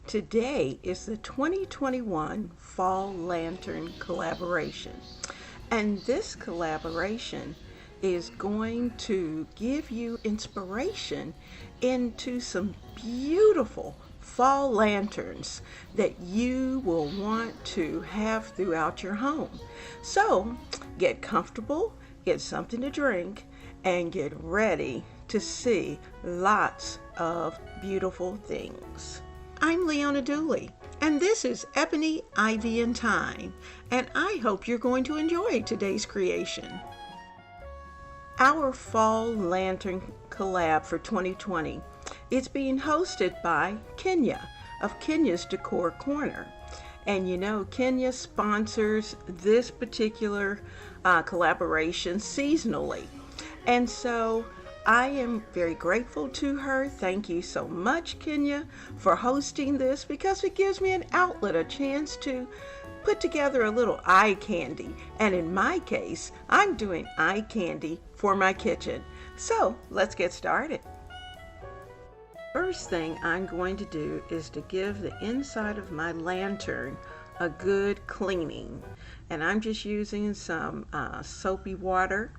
Today is the 2021 Fall Lantern collaboration, and this collaboration is going to give you inspiration into some beautiful fall lanterns that you will want to have throughout your home. So get comfortable, get something to drink, and get ready to see lots of beautiful things. I'm Leona Dooley, and this is Ebony, Ivy, and Thyme, and I hope you're going to enjoy today's creation. Our Fall Lantern Collab for 2020 is being hosted by Kenya of Kenya's Decor Corner. And you know, Kenya sponsors this particular collaboration seasonally. And so I am very grateful to her. Thank you so much, Kenya, for hosting this, because it gives me an outlet, a chance to put together a little eye candy. And in my case, I'm doing eye candy for my kitchen. So let's get started. First thing I'm going to do is to give the inside of my lantern a good cleaning. And I'm just using some soapy water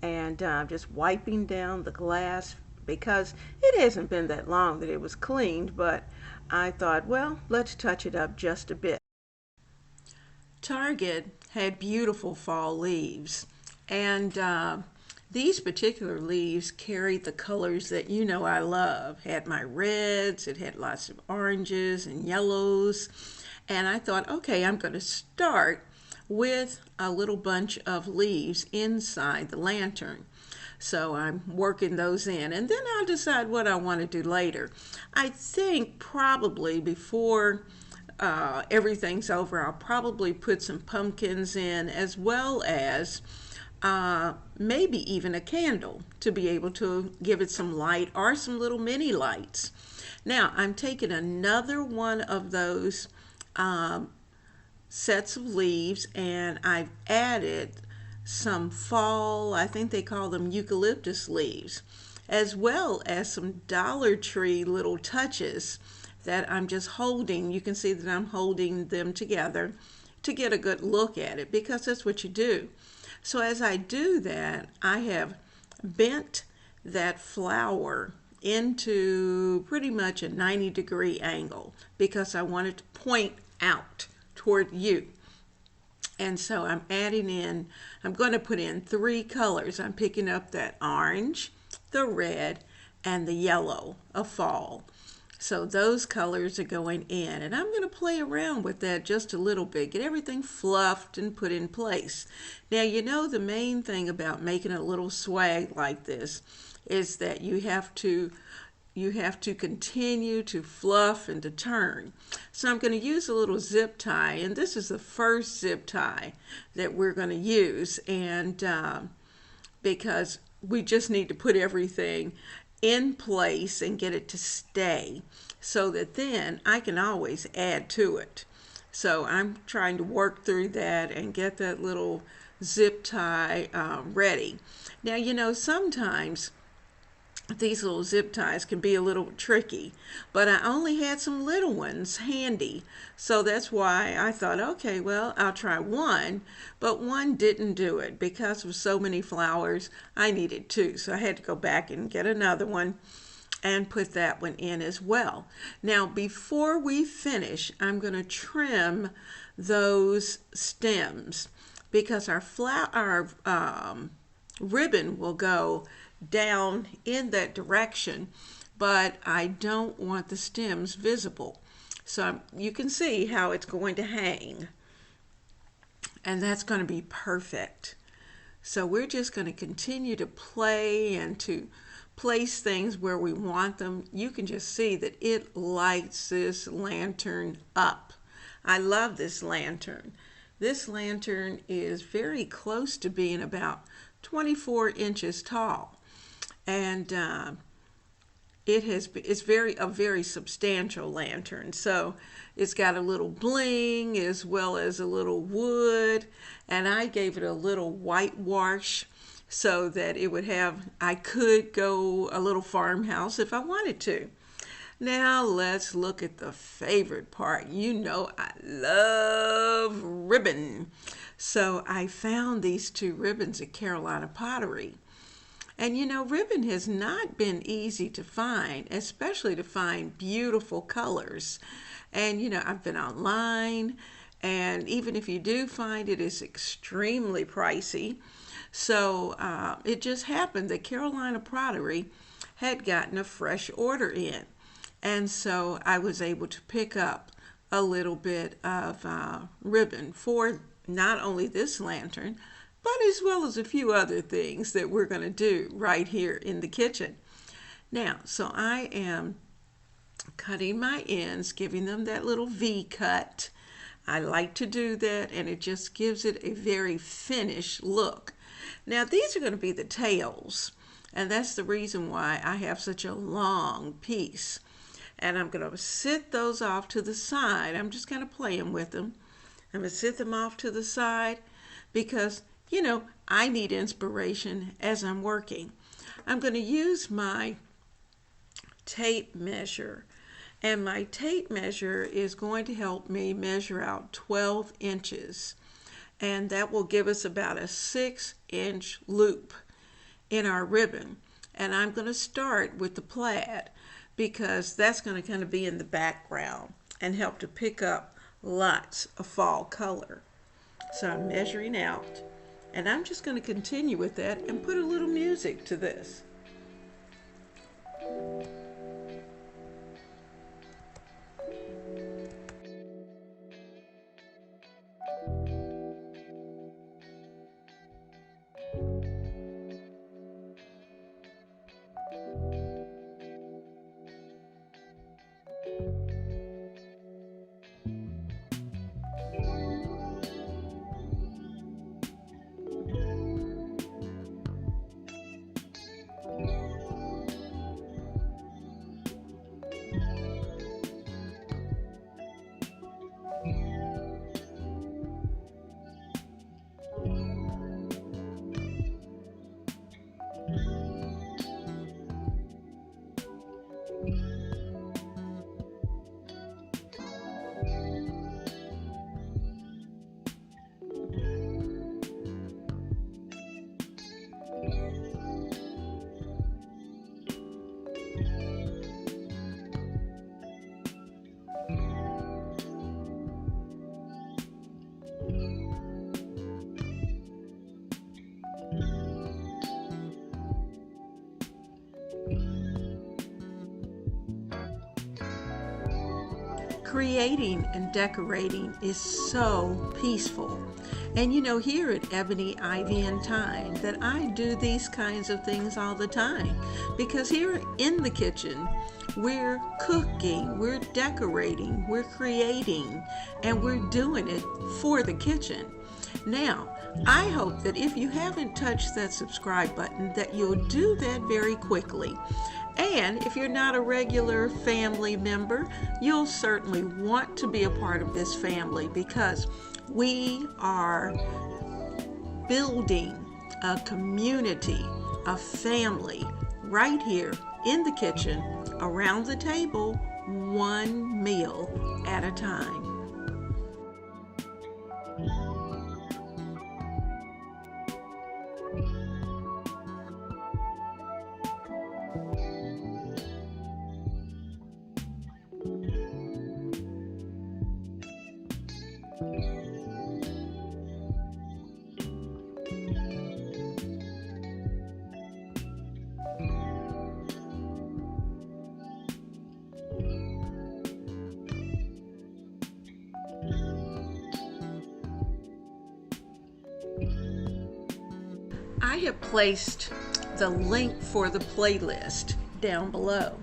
and just wiping down the glass, because it hasn't been that long that it was cleaned, but I thought, well, let's touch it up just a bit. Target had beautiful fall leaves, and these particular leaves carried the colors that you know I love. Had my reds, it had lots of oranges and yellows, and I thought, okay, I'm going to start with a little bunch of leaves inside the lantern. So I'm working those in, and then I'll decide what I want to do later. I think probably before everything's over, I'll probably put some pumpkins in, as well as maybe even a candle to be able to give it some light, or some little mini lights. Now I'm taking another one of those sets of leaves, and I've added some fall, I think they call them eucalyptus leaves, as well as some Dollar Tree little touches that I'm just holding. You can see that I'm holding them together to get a good look at it, because that's what you do. So as I do that, I have bent that flower into pretty much a 90-degree angle, because I want it to point out toward you. And so I'm adding in, I'm going to put in 3 colors. I'm picking up that orange, the red, and the yellow of fall. So those colors are going in, and I'm going to play around with that just a little bit, get everything fluffed and put in place. Now, you know, the main thing about making a little swag like this is that you have to continue to fluff and to turn. So I'm going to use a little zip tie, and this is the first zip tie that we're going to use, and because we just need to put everything in place and get it to stay, so that then I can always add to it. So I'm trying to work through that and get that little zip tie ready. Now, you know, sometimes these little zip ties can be a little tricky, but I only had some little ones handy, so that's why I thought, okay, well, I'll try one, but one didn't do it. Because of so many flowers, I needed 2, so I had to go back and get another one and put that one in as well. Now, before we finish, I'm going to trim those stems, because our ribbon will go down in that direction, but I don't want the stems visible. So you can see how it's going to hang, and that's going to be perfect. So we're just going to continue to play and to place things where we want them. You can just see that it lights this lantern up. I love this lantern. This lantern is very close to being about 24 inches tall. And it's a very substantial lantern. So it's got a little bling as well as a little wood, and I gave it a little whitewash so that it would have, I could go a little farmhouse if I wanted to. Now let's look at the favorite part. You know I love ribbon. So I found these two ribbons at Carolina Pottery. And you know, ribbon has not been easy to find, especially to find beautiful colors. And you know, I've been online, and even if you do find it, it's extremely pricey. So it just happened that Carolina Pottery had gotten a fresh order in. And so I was able to pick up a little bit of ribbon for not only this lantern, but as well as a few other things that we're going to do right here in the kitchen. Now, so I am cutting my ends, giving them that little V cut. I like to do that, and it just gives it a very finished look. Now, these are going to be the tails, and that's the reason why I have such a long piece. And I'm going to sit those off to the side. I'm just kind of playing with them. I'm going to sit them off to the side because, you know, I need inspiration as I'm working. I'm going to use my tape measure. And my tape measure is going to help me measure out 12 inches. And that will give us about a 6-inch loop in our ribbon. And I'm going to start with the plaid because that's going to kind of be in the background and help to pick up lots of fall color. So I'm measuring out, and I'm just going to continue with that and put a little music to this. Creating and decorating is so peaceful. And you know, here at Ebony, Ivy, and Thyme, that I do these kinds of things all the time. Because here in the kitchen, we're cooking, we're decorating, we're creating, and we're doing it for the kitchen. Now, I hope that if you haven't touched that subscribe button, that you'll do that very quickly. And if you're not a regular family member, you'll certainly want to be a part of this family because we are building a community, a family right here in the kitchen, around the table, one meal at a time. I have placed the link for the playlist down below,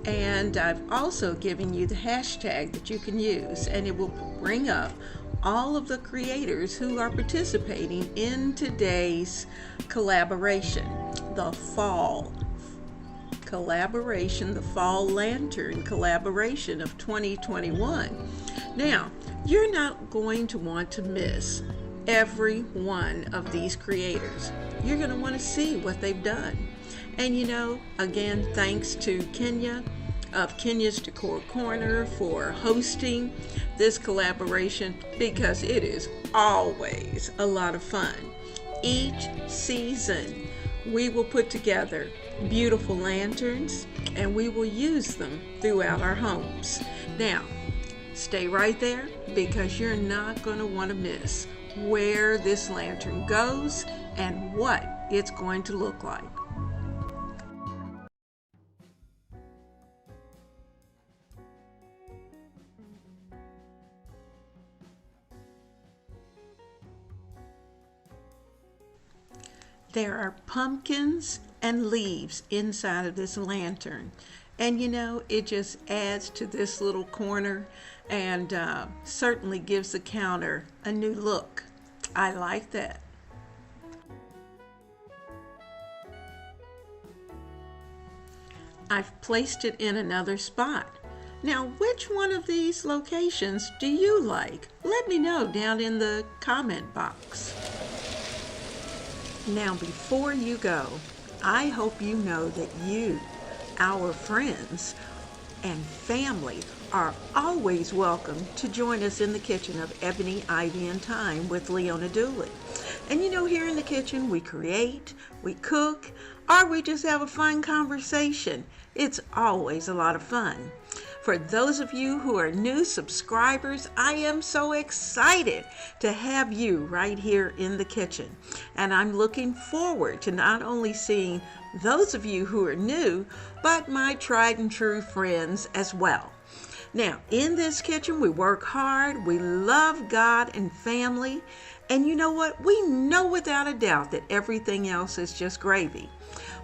and I've also given you the hashtag that you can use, and it will bring up all of the creators who are participating in today's collaboration, the Fall collaboration, the Fall Lantern collaboration of 2021. Now, you're not going to want to miss every one of these creators. You're going to want to see what they've done. And you know, again, thanks to Kenya of Kenya's Decor Corner for hosting this collaboration because it is always a lot of fun. Each season, we will put together beautiful lanterns and we will use them throughout our homes. Now, stay right there because you're not going to want to miss where this lantern goes and what it's going to look like. There are pumpkins and leaves inside of this lantern, and you know, it just adds to this little corner and certainly gives the counter a new look. I like that. I've placed it in another spot. Now, which one of these locations do you like? Let me know down in the comment box. Now, before you go, I hope you know that you, our friends and family, are always welcome to join us in the kitchen of Ebony, Ivy, and Thyme with Leona Dooley. And you know, here in the kitchen, we create, we cook, or we just have a fun conversation. It's always a lot of fun. For those of you who are new subscribers, I am so excited to have you right here in the kitchen. And I'm looking forward to not only seeing those of you who are new, but my tried and true friends as well. Now, in this kitchen, we work hard, we love God and family, and you know what? We know without a doubt that everything else is just gravy.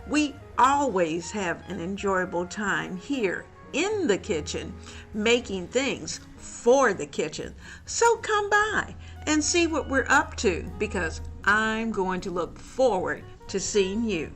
We always have an enjoyable time here in the kitchen, making things for the kitchen. So come by and see what we're up to because I'm going to look forward to seeing you.